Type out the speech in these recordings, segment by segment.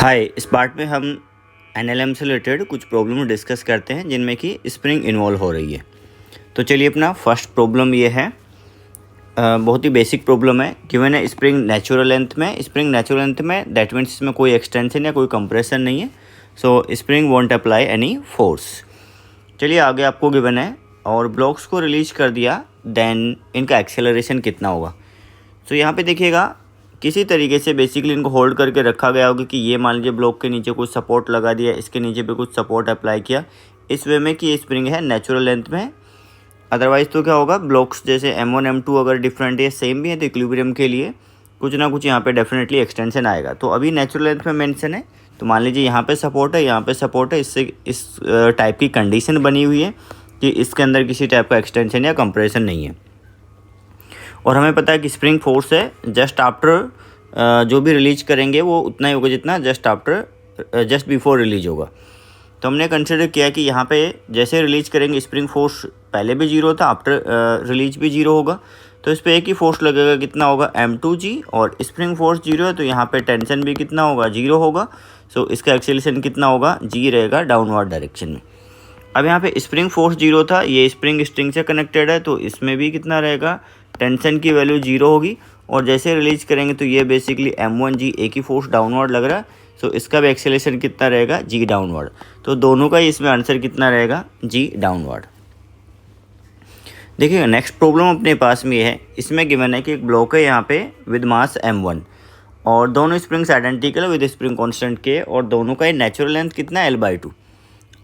हाय, इस पार्ट में हम एनएलएम से रिलेटेड कुछ प्रॉब्लम डिस्कस करते हैं जिनमें कि स्प्रिंग इन्वॉल्व हो रही है। तो चलिए, अपना फर्स्ट प्रॉब्लम ये है, बहुत ही बेसिक प्रॉब्लम है। गिवन है स्प्रिंग नेचुरल लेंथ में दैट मीन्स इसमें कोई एक्सटेंशन या कोई कंप्रेशन नहीं है, सो spring won't apply any force. चलिए आगे आपको गिवन है और ब्लॉक्स को रिलीज कर दिया, देन इनका एक्सेलरेशन कितना होगा। तो यहाँ पे देखिएगा, किसी तरीके से बेसिकली इनको होल्ड करके रखा गया होगा कि ये मान लीजिए ब्लॉक के नीचे कुछ सपोर्ट लगा दिया, इसके नीचे पे कुछ सपोर्ट अप्लाई किया इस वे में कि ये स्प्रिंग है नेचुरल लेंथ में। अदरवाइज़ तो क्या होगा, ब्लॉक्स जैसे M1 M2 अगर डिफरेंट है सेम भी है तो इक्विलिब्रियम के लिए कुछ ना कुछ यहाँ पे डेफिनेटली एक्सटेंशन आएगा। तो अभी नेचुरल लेंथ में मेंशन है, तो मान लीजिए यहाँ पे सपोर्ट है, यहाँ पे सपोर्ट है, इससे इस टाइप की कंडीशन बनी हुई है कि इसके अंदर किसी टाइप का एक्सटेंशन या कंप्रेशन नहीं है। और हमें पता है कि स्प्रिंग फोर्स है जस्ट आफ्टर जो भी रिलीज करेंगे वो उतना ही होगा जितना जस्ट बिफोर रिलीज होगा। तो हमने कंसिडर किया कि यहाँ पे जैसे रिलीज करेंगे स्प्रिंग फोर्स पहले भी जीरो था, आफ्टर रिलीज भी जीरो होगा, तो इस पर एक ही फोर्स लगेगा, कितना होगा m2g, और स्प्रिंग फोर्स जीरो है तो यहाँ पे टेंशन भी कितना होगा, जीरो होगा। सो इसका एक्सेलरेशन कितना होगा, g रहेगा डाउनवर्ड डायरेक्शन में। अब यहाँ पे स्प्रिंग फोर्स जीरो था, ये स्प्रिंग से कनेक्टेड है तो इसमें भी कितना रहेगा, टेंशन की वैल्यू जीरो होगी। और जैसे रिलीज करेंगे तो ये बेसिकली m1g एक ही फोर्स डाउनवर्ड लग रहा है, सो इसका भी एक्सेलरेशन कितना रहेगा, g डाउनवर्ड। तो दोनों का ही इसमें आंसर कितना रहेगा, g डाउनवर्ड। देखिएगा नेक्स्ट प्रॉब्लम अपने पास में है, इसमें गिवन है कि एक ब्लॉक है यहाँ पे विद मास m1 और दोनों स्प्रिंग्स आइडेंटिकल है विद स्प्रिंग कांस्टेंट के, और दोनों का नेचुरल लेंथ कितना है, l/2।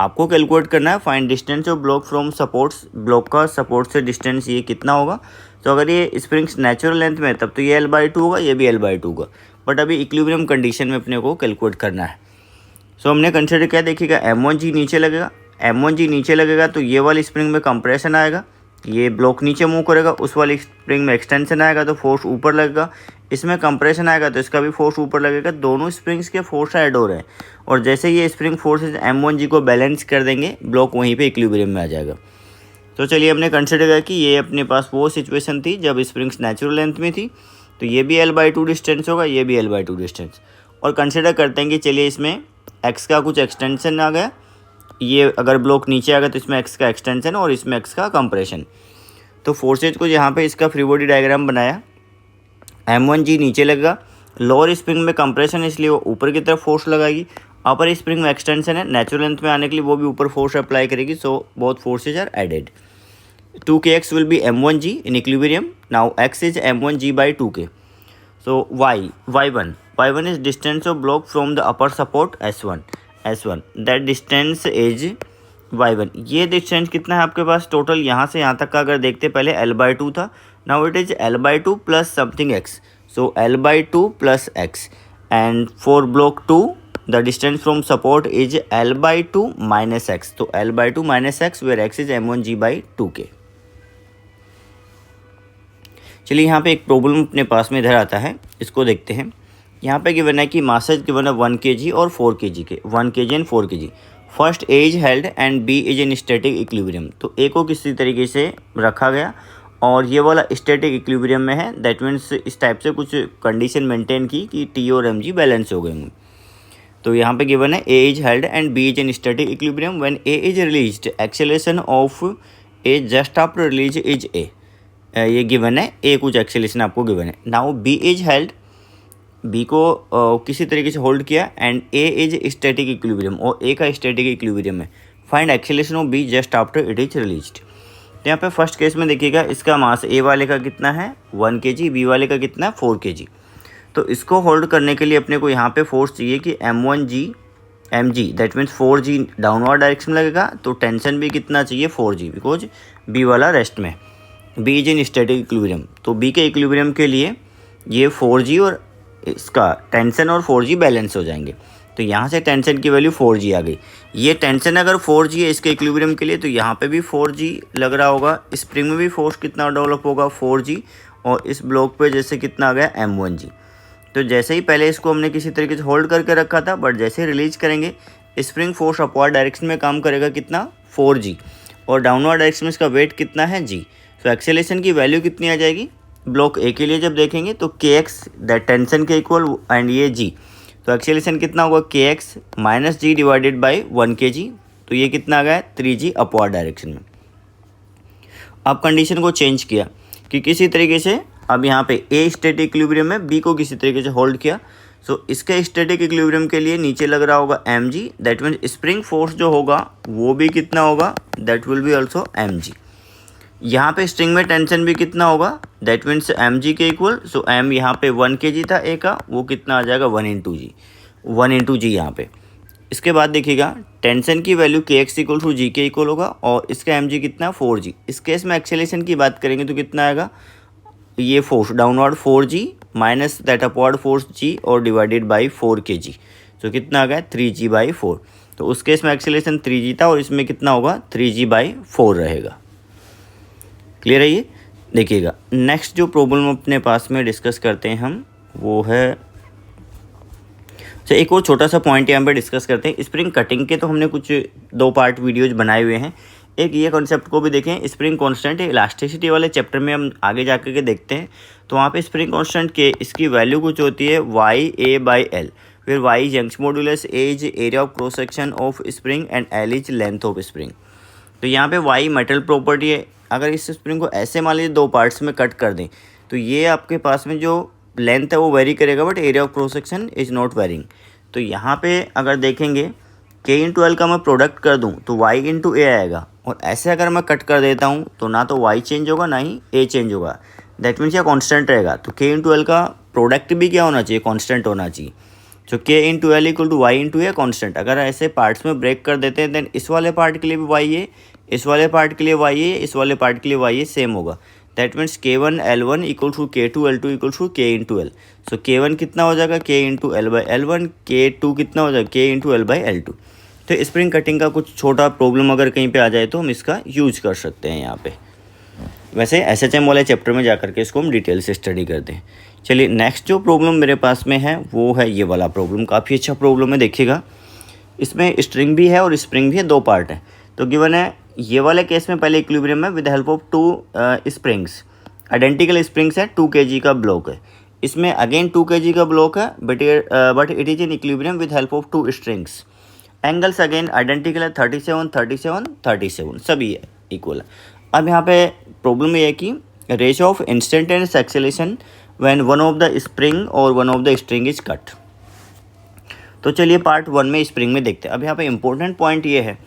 आपको कैलकुलेट करना है find distance of block from supports, block का सपोर्ट से डिस्टेंस ये कितना होगा। तो अगर ये स्प्रिंग्स नेचुरल लेंथ में तब तो ये l/2 होगा, ये भी l/2 होगा, बट अभी इक्विलिब्रियम कंडीशन में अपने को कैलकुलेट करना है। सो हमने कंसिडर किया, देखिएगा m1g नीचे लगेगा तो ये वाली स्प्रिंग में कंप्रेशन आएगा, ये ब्लॉक नीचे मूव करेगा, उस वाली स्प्रिंग में एक्सटेंशन आएगा तो फोर्स ऊपर लगेगा, इसमें कंप्रेशन आएगा तो इसका भी फोर्स ऊपर लगेगा। दोनों स्प्रिंग्स के फोर्स ऐड हो रहे हैं और जैसे ये स्प्रिंग फोर्सेज m1g को बैलेंस कर देंगे, ब्लॉक वहीं पे इक्विलिब्रियम में आ जाएगा। तो चलिए हमने कंसिडर किया कि ये अपने पास वो सिचुएशन थी जब स्प्रिंग्स नेचुरल लेंथ में थी, तो ये भी l/2 डिस्टेंस होगा, ये भी l/2 डिस्टेंस। और कंसिडर करते हैं कि चलिए इसमें x का कुछ एक्सटेंशन आ गया, ये अगर ब्लॉक नीचे आ गया तो इसमें x का एक्सटेंशन और इसमें x का कंप्रेशन। तो फोर्सेज को यहाँ पे इसका फ्री बॉडी डायग्राम बनाया, m1g नीचे लगेगा, लोअर स्प्रिंग में कंप्रेशन इसलिए वो ऊपर की तरफ फोर्स लगाएगी, अपर स्प्रिंग में एक्सटेंशन है, नेचुरल लेंथ में आने के लिए वो भी ऊपर फोर्स अप्लाई करेगी, so both forces are added. 2kx will be m1g in equilibrium. Now x is m1g by 2k. So y1 is distance of block from the upper support s1. That distance is y1. ये distance कितना है आपके पास total, यहाँ से यहाँ तक का अगर देखते पहले l/2 था, now it is l/2 plus something x, so l/2 plus x, and for block 2 the distance from support is l/2 minus x, तो l/2 minus x where x is m1g by 2k। चलिए यहाँ पे एक problem अपने पास में इधर आता है, इसको देखते हैं। यहाँ पे गिवन है कि मासेज गिवन है 1 kg और 4 kg के, 1 kg and 4 kg। First A is held and B is in static equilibrium, तो ए को किसी तरीके से रखा गया और ये वाला स्टैटिक इक्विलिब्रियम में है, दैट मीन्स इस टाइप से कुछ कंडीशन मेंटेन की कि टी और mg बैलेंस हो गए होंगे। तो यहाँ पे गिवन है A is held and B is in static equilibrium when A is released, acceleration of A just after release is a, ये गिवन है, ए कुछ एक्सेलरेशन आपको गिवन है। Now B is held, B को किसी तरीके से होल्ड किया and A is static equilibrium, और ए का स्टैटिक इक्विलिब्रियम है। Find acceleration of B just after it is released. तो यहाँ पे फर्स्ट केस में देखिएगा, इसका मास ए वाले का कितना है 1 kg, बी वाले का कितना है 4 kg। तो इसको होल्ड करने के लिए अपने को यहाँ पे फोर्स चाहिए कि mg that means 4g downward direction में लगेगा, तो टेंशन भी कितना चाहिए 4g, बिकॉज बी वाला रेस्ट में, B is in static equilibrium. तो बी के इक्विलिब्रियम के लिए ये 4g और इसका टेंशन और 4g बैलेंस हो जाएंगे, तो यहाँ से टेंशन की वैल्यू 4g आ गई। ये टेंशन अगर 4g है इसके इक्विलिब्रियम के लिए, तो यहाँ पे भी 4g लग रहा होगा, स्प्रिंग में भी फोर्स कितना डेवलप होगा 4g, और इस ब्लॉक पे जैसे कितना आ गया m1g। तो जैसे ही पहले इसको हमने किसी तरीके से होल्ड करके रखा था, बट जैसे रिलीज करेंगे स्प्रिंग फोर्स अपवर्ड डायरेक्शन में काम करेगा, कितना 4g, और डाउनवर्ड डायरेक्शन में इसका वेट कितना है g। तो एक्सेलरेशन की वैल्यू कितनी आ जाएगी ब्लॉक ए के लिए जब देखेंगे तो kx दैट टेंशन के इक्वल एंड ये g, तो एक्सेलरेशन कितना होगा K X minus G divided by 1 kg, तो ये कितना आ गया 3g अपवर्ड डायरेक्शन में। अब कंडीशन को चेंज किया कि किसी तरीके से अब यहाँ पे ए स्टैटिक इक्विलिब्रियम में बी को किसी तरीके से होल्ड किया। सो इसके स्टैटिक इक्विलिब्रियम के लिए नीचे लग रहा होगा mg, that means spring force जो होगा वो भी कितना होगा, that will B also mg। यहाँ पे स्ट्रिंग में टेंशन भी कितना होगा, दैट मीन्स mg के इक्वल, सो m यहाँ पे 1 kg था ए का, वो कितना आ जाएगा 1 इंटू जी यहाँ पे। इसके बाद देखिएगा टेंशन की वैल्यू के एक्स इक्वल टू जी के इक्वल होगा और इसका एम जी कितना 4g। इस केस में एक्सेलेरेशन की बात करेंगे तो कितना आएगा, ये force downward 4g minus that upward force g और डिवाइडेड बाई 4 kg, तो कितना आ गया 3g/4। तो उस केस में एक्सेलेरेशन 3g था और इसमें कितना होगा 3g/4 रहेगा। क्लियर है ये। देखिएगा नेक्स्ट जो प्रॉब्लम अपने पास में डिस्कस करते हैं हम, वो है अच्छा एक और छोटा सा पॉइंट यहाँ पे डिस्कस करते हैं। स्प्रिंग कटिंग के तो हमने कुछ 2 पार्ट वीडियोज बनाए हुए हैं, एक ये कॉन्सेप्ट को भी देखें। स्प्रिंग कांस्टेंट इलास्टिसिटी वाले चैप्टर में हम आगे जाकर के देखते हैं, तो वहाँ पे स्प्रिंग कांस्टेंट के इसकी वैल्यू कुछ होती है YA/L, फिर Y Young's modulus, A is area of cross section of spring and L is length of spring. तो यहाँ पे Y मेटल प्रॉपर्टी है। अगर इस स्प्रिंग को ऐसे मान लीजिए 2 पार्ट्स में कट कर दें तो ये आपके पास में जो लेंथ है वो वेरी करेगा, but area of cross section is not varying. तो यहाँ पे अगर देखेंगे K इंटू एल का मैं प्रोडक्ट कर दूँ तो Y इंटू ए आएगा, और ऐसे अगर मैं कट कर देता हूँ तो ना तो Y चेंज होगा ना ही A चेंज होगा, दैट मीन्स ये कॉन्स्टेंट रहेगा। तो K इंटू एल का प्रोडक्ट भी क्या होना चाहिए, कॉन्स्टेंट होना चाहिए। तो K into L equal to Y into A constant. अगर ऐसे पार्ट्स में ब्रेक कर देते हैं देन इस वाले पार्ट के लिए भी Y है, इस वाले पार्ट के लिए Y है, इस वाले पार्ट के लिए Y है, सेम होगा। That means K1 L1 equal to K2 L2 equal to K into L. So K1 कितना हो जाएगा K इंटू L/L1, K2 कितना हो जाएगा K इंटू L/L2। तो स्प्रिंग कटिंग का कुछ छोटा प्रॉब्लम अगर कहीं पे आ जाए तो हम इसका यूज कर सकते हैं यहाँ पे। वैसे SHM वाले चैप्टर में जाकर के इसको हम डिटेल से स्टडी करते हैं। चलिए नेक्स्ट जो प्रॉब्लम मेरे पास में है वो है ये वाला प्रॉब्लम। काफ़ी अच्छा प्रॉब्लम है, देखिएगा इसमें स्ट्रिंग भी है और स्प्रिंग भी है, 2 पार्ट है। तो गिवन है ये वाले केस में पहले इक्विलिब्रियम है with help of 2 springs, identical springs है, 2 kg का ब्लॉक है। इसमें अगेन 2 kg का ब्लॉक है, but it is in equilibrium with help of 2 strings. Angles again identical है, 37 37 37 सभी है इक्वल है। अब यहाँ पे प्रॉब्लम ये है कि ratio of instantaneous acceleration when one of the spring और one of the string is cut. तो चलिए पार्ट 1 में स्प्रिंग में देखते हैं। अब यहाँ पे इंपॉर्टेंट पॉइंट ये है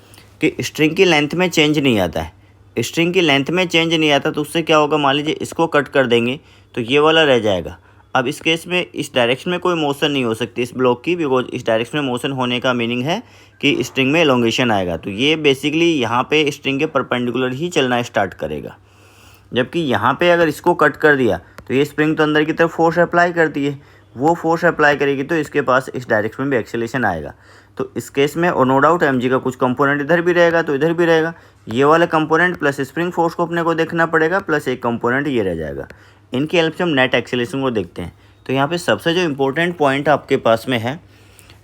कि स्ट्रिंग की लेंथ में चेंज नहीं आता है। स्ट्रिंग की लेंथ में चेंज नहीं आता तो उससे क्या होगा, मान लीजिए इसको कट कर देंगे तो ये वाला रह जाएगा। अब इस केस में इस डायरेक्शन में कोई मोशन नहीं हो सकती इस ब्लॉक की, बिकॉज इस डायरेक्शन में मोशन होने का मीनिंग है कि स्ट्रिंग में एलोंगेशन आएगा। तो ये बेसिकली यहाँ पे स्ट्रिंग के परपेंडिकुलर ही चलना स्टार्ट करेगा। जबकि यहाँ पे अगर इसको कट कर दिया तो ये स्प्रिंग तो अंदर की तरफ फोर्स अप्लाई करती है, वो फोर्स अप्लाई करेगी तो इसके पास इस डायरेक्शन में भी एक्सेलरेशन आएगा। तो इस केस में और नो डाउट mg का कुछ कंपोनेंट इधर भी रहेगा तो इधर भी रहेगा। ये वाला कंपोनेंट प्लस स्प्रिंग फोर्स को अपने को देखना पड़ेगा, प्लस एक कंपोनेंट ये रह जाएगा। इनकी हेल्प से हम नेट एक्सेलरेशन को देखते हैं। तो यहाँ पे सबसे जो इम्पोर्टेंट पॉइंट आपके पास में है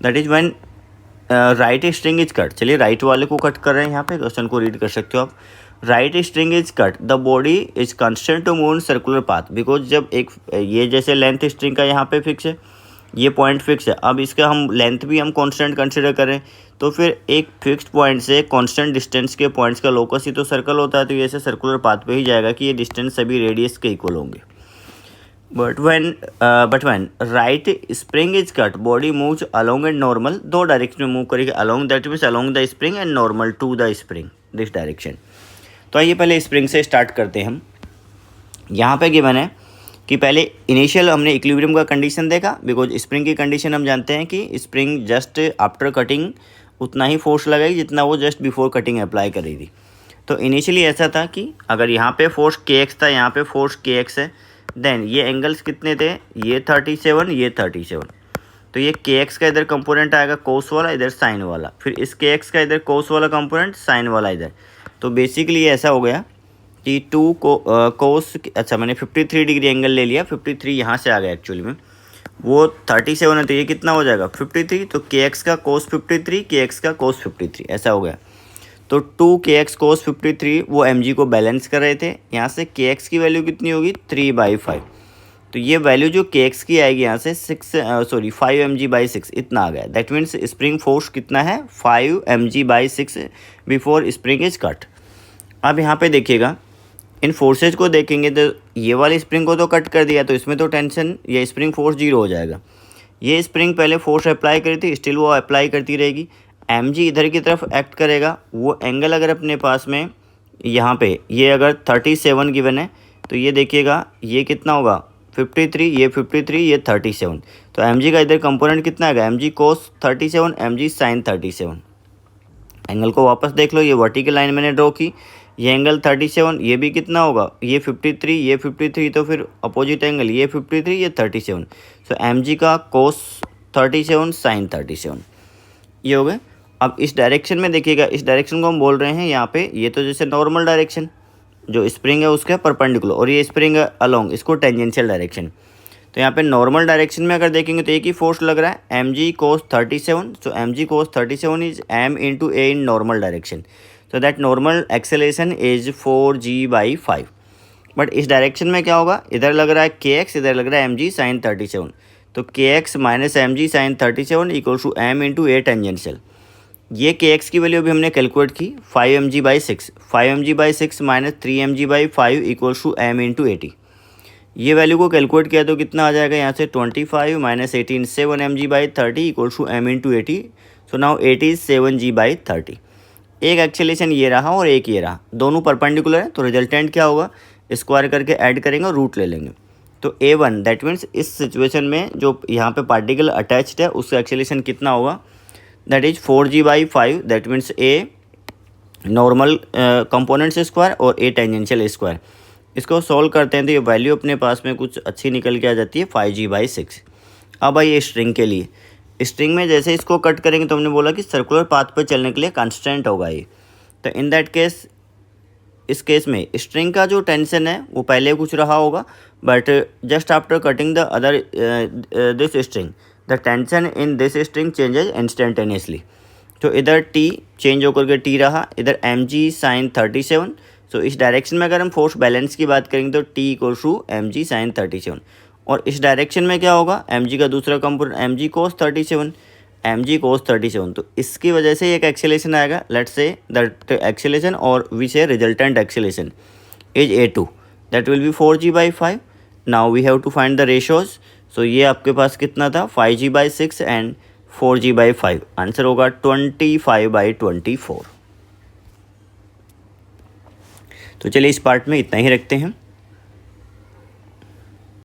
that is when right string is cut. चलिए राइट वाले को कट कर रहे हैं, यहाँ पे क्वेश्चन को रीड कर सकते हो आप। Right string is cut, the body is constant to move in circular path. Because जब एक ये जैसे लेंथ स्ट्रिंग का यहाँ पे फिक्स है, ये पॉइंट फिक्स है, अब इसका हम लेंथ भी हम कांस्टेंट कंसिडर करें तो फिर एक फिक्स्ड पॉइंट से कांस्टेंट डिस्टेंस के पॉइंट्स का लोकस ही तो सर्कल होता है। तो ये ऐसे सर्कुलर पाथ पे ही जाएगा कि ये डिस्टेंस सभी रेडियस के इक्वल होंगे। But when right spring is cut, body moves along and normal, 2 direction में मूव करेगी। Along that means along the spring and normal to the spring, this direction. तो आइए पहले स्प्रिंग से स्टार्ट करते हैं हम। यहाँ पे गिवन है कि पहले इनिशियल हमने इक्विलिब्रियम का कंडीशन देखा, बिकॉज स्प्रिंग की कंडीशन हम जानते हैं कि स्प्रिंग जस्ट आफ्टर कटिंग उतना ही फोर्स लगाएगी जितना वो जस्ट बिफोर कटिंग अप्लाई करेगी। तो इनिशियली ऐसा था कि अगर यहाँ पे फोर्स kx था, यहाँ पे फोर्स kx है, देन ये एंगल्स कितने थे, ये 37 ये 37। तो ये kx का इधर कंपोनेंट आएगा कोस वाला, इधर साइन वाला, फिर इस kx का इधर कोस वाला कंपोनेंट, साइन वाला इधर। तो बेसिकली ऐसा हो गया कि 2 कोस, अच्छा मैंने 53 डिग्री एंगल ले लिया, 53 यहाँ से आ गया एक्चुअली में, वो 37 है तो ये कितना हो जाएगा 53। तो kx का कोस 53, kx का कोस 53 ऐसा हो गया। तो 2 kx कोस 53 वो mg को बैलेंस कर रहे थे। यहाँ से kx की वैल्यू कितनी होगी 3/5। तो ये वैल्यू जो के एक्स की आएगी यहाँ से 5 mg/6 इतना आ गया। दैट मीन्स स्प्रिंग फोर्स कितना है 5 mg/6 before spring is cut. अब यहाँ पे देखिएगा इन फोर्सेज को देखेंगे तो ये वाली स्प्रिंग को तो कट कर दिया, तो इसमें तो टेंशन या स्प्रिंग फोर्स 0 हो जाएगा। ये स्प्रिंग पहले फोर्स अप्लाई करी थी, स्टिल वो अप्लाई करती रहेगी। mg इधर की तरफ एक्ट करेगा, वो एंगल अगर अपने पास में यहाँ पे ये अगर 37 गिवन है तो ये देखिएगा ये कितना होगा 53, ये 53, ये 37। तो mg का इधर कंपोनेंट कितना आएगा mg cos 37, mg sin 37। Angle को वापस देख लो, ये वर्टिकल लाइन मैंने ड्रॉ की, ये एंगल 37, ये भी कितना होगा ये 53, ये 53, तो फिर अपोजिट एंगल ये 53, ये 37। सो mg का cos 37 sin 37 ये हो गए। अब इस डायरेक्शन में देखिएगा, इस डायरेक्शन को हम बोल रहे हैं यहाँ पे, ये तो जैसे नॉर्मल डायरेक्शन जो स्प्रिंग है उसके परपेंडिकुलर, और ये स्प्रिंग है अलोंग, इसको टेंजेंशियल डायरेक्शन। तो यहाँ पे नॉर्मल डायरेक्शन में अगर देखेंगे तो एक ही फोर्स लग रहा है mg cos 37। So mg cos 37 is m into a in normal direction. So that normal acceleration is 4g/5। But इस डायरेक्शन में क्या होगा, इधर लग रहा है kx, इधर लग रहा है mg sin 37। तो kx minus mg sin 37 equal to m into a tangential. ये kx की वैल्यू अभी हमने कैलकुलेट की 5 mg/6। 5 mg/6 minus 3 mg/5 equal to m into 80। ये वैल्यू को कैलकुलेट किया तो कितना आ जाएगा यहाँ से 25 minus 18 7 mg/30 equal to m into 80। So now 80 is 7g/30। एक एक्सेलेरेशन ये रहा और एक ये रहा, दोनों परपेंडिकुलर है, तो रिजल्टेंट क्या होगा स्क्वायर करके ऐड करेंगे और रूट ले लेंगे। तो a1 दैट मीन्स इस सिचुएशन में जो यहाँ पे पार्टिकल अटैच्ड है उसका एक्सेलेरेशन कितना होगा, that is 4g/5। That means a normal components square और a टेंजेंशियल स्क्वायर। इसको सॉल्व करते हैं तो ये वैल्यू अपने पास में कुछ अच्छी निकल के आ जाती है 5g/6। अब आइए स्ट्रिंग के लिए, स्ट्रिंग में जैसे इसको कट करेंगे तो हमने बोला कि सर्कुलर पाथ पर चलने के लिए कांस्टेंट होगा ये। तो इन दैट केस इस केस में स्ट्रिंग का जो टेंशन है वो पहले कुछ रहा होगा, but just after cutting the other this string the tension in this string changes instantaneously. तो इधर t चेंज होकर के t रहा, इधर mg sin 37। सो इस डायरेक्शन में अगर हम फोर्स बैलेंस की बात करेंगे तो t equal to mg sin 37। और इस डायरेक्शन में क्या होगा mg का दूसरा component mg cos 37, mg cos 37। तो इसकी वजह से एक एक्सेलेरेशन आएगा, लेट्स से दैट एक्सेलेरेशन और we say resultant acceleration is a2 that will be 4g/5। Now we have to find the ratios. So ये आपके पास कितना था 5g/6 एंड 4g/5। आंसर होगा 25/24। तो चलिए इस पार्ट में इतना ही रखते हैं।